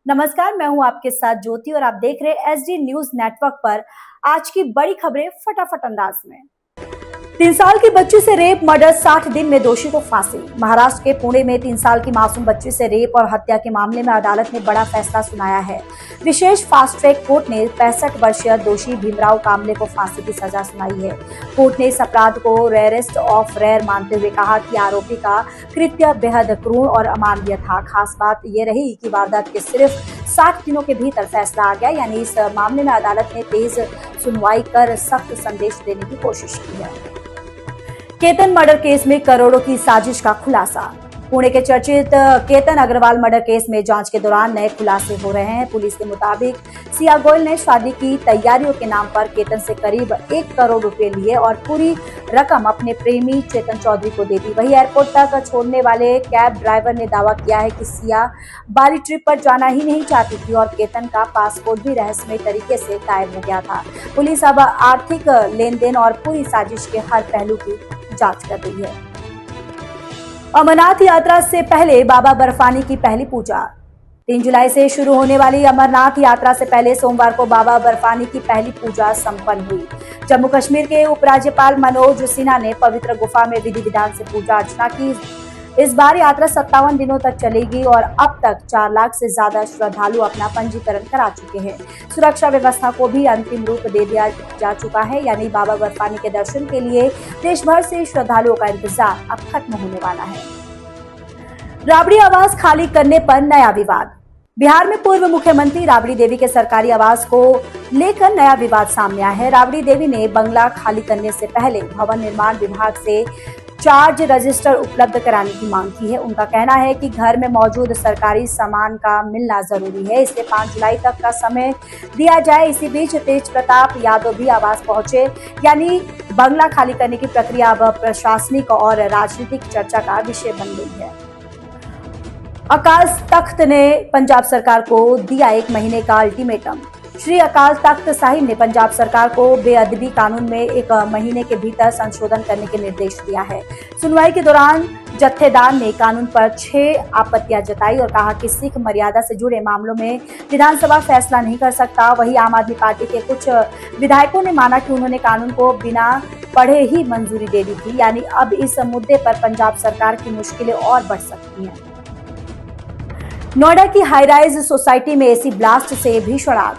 नमस्कार, मैं हूं आपके साथ ज्योति और आप देख रहे हैं एसडी न्यूज नेटवर्क पर आज की बड़ी खबरें फटाफट अंदाज में। 3 साल की बच्ची से रेप मर्डर, 60 दिन में दोषी को फांसी। महाराष्ट्र के पुणे में 3 साल की मासूम बच्ची से रेप और हत्या के मामले में अदालत ने बड़ा फैसला सुनाया है। विशेष फास्ट ट्रैक कोर्ट ने 65 वर्षीय दोषी भीमराव कामले को फांसी की सजा सुनाई है। कोर्ट ने इस अपराध को रेयरेस्ट ऑफ रेयर मानते हुए कहा कि आरोपी का कृत्य बेहद क्रूर और अमानवीय था। खास बात ये रही कि वारदात के सिर्फ 60 दिनों के भीतर फैसला आ गया, यानी इस मामले में अदालत ने तेज सुनवाई कर सख्त संदेश देने की कोशिश की है। केतन मर्डर केस में करोड़ों की साजिश का खुलासा। पुणे के चर्चित केतन अग्रवाल मर्डर केस में जांच के दौरान नए खुलासे हो रहे हैं। पुलिस के मुताबिक सिया गोयल ने शादी की तैयारियों के नाम पर केतन से करीब 1 करोड़ रुपए लिए और पूरी रकम अपने प्रेमी चेतन चौधरी को दे दी। वहीं एयरपोर्ट तक छोड़ने वाले कैब ड्राइवर ने दावा किया है कि सिया बाली ट्रिप पर जाना ही नहीं चाहती थी और केतन का पासपोर्ट भी रहस्यमय तरीके से गायब हो गया था। पुलिस अब आर्थिक लेन देन और पूरी साजिश के हर पहलू की जांच कर रही है। अमरनाथ यात्रा से पहले बाबा बर्फानी की पहली पूजा। 3 जुलाई से शुरू होने वाली अमरनाथ यात्रा से पहले सोमवार को बाबा बर्फानी की पहली पूजा संपन्न हुई। जम्मू कश्मीर के उपराज्यपाल मनोज सिन्हा ने पवित्र गुफा में विधि विधान से पूजा अर्चना की। इस बार यात्रा 57 दिनों तक चलेगी और अब तक 4 लाख से ज्यादा श्रद्धालु अपना पंजीकरण करा चुके हैं। सुरक्षा व्यवस्था को भी अंतिम रूप दे दिया जा चुका है, यानी बाबा बर्फानी के दर्शन के लिए देश भर से श्रद्धालुओं का इंतजार अब खत्म होने वाला है। राबड़ी आवास खाली करने पर नया विवाद। बिहार में पूर्व मुख्यमंत्री राबड़ी देवी के सरकारी आवास को लेकर नया विवाद सामने आया है। राबड़ी देवी ने बंगला खाली करने से पहले भवन निर्माण विभाग से चार्ज रजिस्टर उपलब्ध कराने की मांग की है। उनका कहना है कि घर में मौजूद सरकारी सामान का मिलना जरूरी है, इसलिए 5 जुलाई तक का समय दिया जाए। इसी बीच तेज प्रताप यादव भी आवास पहुंचे, यानी बंगला खाली करने की प्रक्रिया अब प्रशासनिक और राजनीतिक चर्चा का विषय बन गई है। अकाल तख्त ने पंजाब सरकार को दिया 1 महीने का अल्टीमेटम। श्री अकाल तख्त साहिब ने पंजाब सरकार को बेअदबी कानून में 1 महीने के भीतर संशोधन करने के निर्देश दिया है। सुनवाई के दौरान जत्थेदार ने कानून पर 6 आपत्तियां जताई और कहा कि सिख मर्यादा से जुड़े मामलों में विधानसभा फैसला नहीं कर सकता। वहीं आम आदमी पार्टी के कुछ विधायकों ने माना कि उन्होंने कानून को बिना पढ़े ही मंजूरी दे दी थी, यानी अब इस मुद्दे पर पंजाब सरकार की मुश्किलें और बढ़ सकती हैं। नोएडा की हाईराइज सोसाइटी में एसी ब्लास्ट से भीषण आग।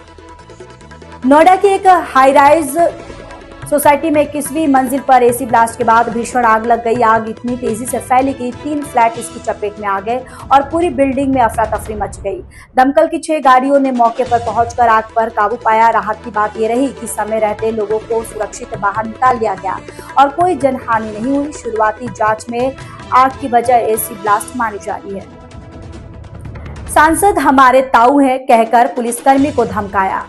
नोएडा की एक हाईराइज सोसाइटी में 21वीं मंजिल पर एसी ब्लास्ट के बाद भीषण आग लग गई। आग इतनी तेजी से फैली कि 3 फ्लैट इसकी चपेट में आ गए और पूरी बिल्डिंग में अफरा तफरी मच गई। दमकल की 6 गाड़ियों ने मौके पर पहुंचकर आग पर काबू पाया। राहत की बात यह रही कि समय रहते लोगों को सुरक्षित बाहर निकाल लिया गया और कोई जनहानि नहीं हुई। शुरुआती जांच में आग की वजह एसी ब्लास्ट मानी जा रही है। सांसद हमारे ताऊ हैं कहकर पुलिसकर्मी को धमकाया।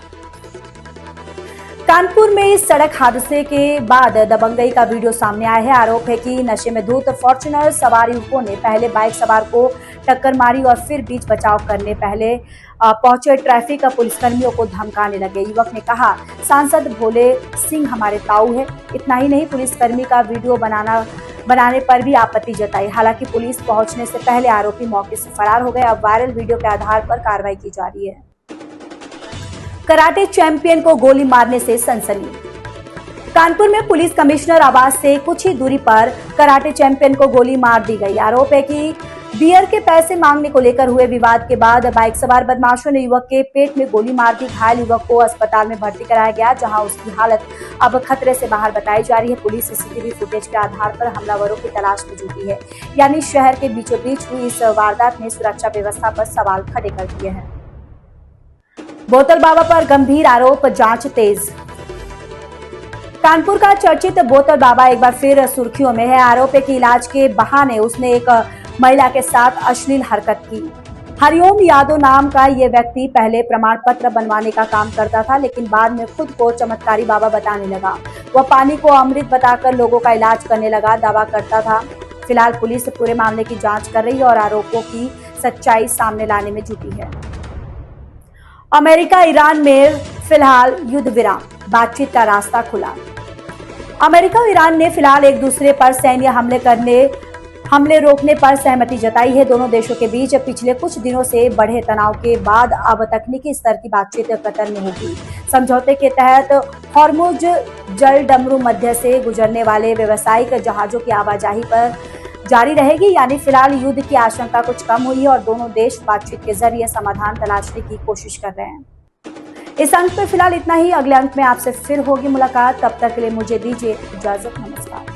कानपुर में इस सड़क हादसे के बाद दबंगई का वीडियो सामने आया है। आरोप है कि नशे में धुत फॉर्च्यूनर सवार युवकों ने पहले बाइक सवार को टक्कर मारी और फिर बीच बचाव करने पहले पहुंचे ट्रैफिक पुलिसकर्मियों को धमकाने लगे। युवक ने कहा, सांसद भोले सिंह हमारे ताऊ है। इतना ही नहीं, पुलिसकर्मी का वीडियो बनाने पर भी आपत्ति जताई। हालांकि पुलिस पहुंचने से पहले आरोपी मौके से फरार हो गए। अब वायरल वीडियो के आधार पर कार्रवाई की जा रही है। कराटे चैंपियन को गोली मारने से सनसनी। कानपुर में पुलिस कमिश्नर आवास से कुछ ही दूरी पर कराटे चैंपियन को गोली मार दी गई। आरोप है कि बियर के पैसे मांगने को लेकर हुए विवाद के बाद बाइक सवार बदमाशों ने युवक के पेट में गोली मार दी। घायल युवक को अस्पताल में भर्ती कराया गया, जहां उसकी हालत अब खतरे से बाहर बताई जा रही है। पुलिस सीसीटीवी फुटेज के आधार पर हमलावरों की तलाश में जुटी है, यानी शहर के बीचों बीच हुई इस वारदात ने सुरक्षा व्यवस्था पर सवाल खड़े कर दिए हैं। बोतल बाबा पर गंभीर आरोप, जांच तेज। कानपुर का चर्चित बोतल बाबा एक बार फिर सुर्खियों में है। आरोप है कि इलाज के बहाने उसने एक महिला के साथ अश्लील हरकत की। हरिओम यादव नाम का ये व्यक्ति पहले प्रमाण पत्र बनवाने का काम करता था, लेकिन बाद में खुद को चमत्कारी बाबा बताने लगा। वह पानी को अमृत बताकर लोगों का इलाज करने लगा, दावा करता था। फिलहाल पुलिस पूरे मामले की जांच कर रही है और आरोपों की सच्चाई सामने लाने में जुटी है। अमेरिका ईरान में फिलहाल युद्ध विराम, बातचीत का रास्ता खुला। अमेरिका और ईरान ने फिलहाल एक दूसरे पर सैन्य हमले करने हमले रोकने पर सहमति जताई है। दोनों देशों के बीच पिछले कुछ दिनों से बढ़े तनाव के बाद अब तकनीकी स्तर की बातचीत कतर में होगी। समझौते के तहत हॉर्मुज जल डमरू मध्य से गुजरने वाले व्यावसायिक जहाजों की आवाजाही पर जारी रहेगी। यानी फिलहाल युद्ध की आशंका कुछ कम हुई है और दोनों देश बातचीत के जरिए समाधान तलाशने की कोशिश कर रहे हैं। इस अंक में फिलहाल इतना ही। अगले अंक में आपसे फिर होगी मुलाकात। तब तक के लिए मुझे दीजिए इजाजत। नमस्कार।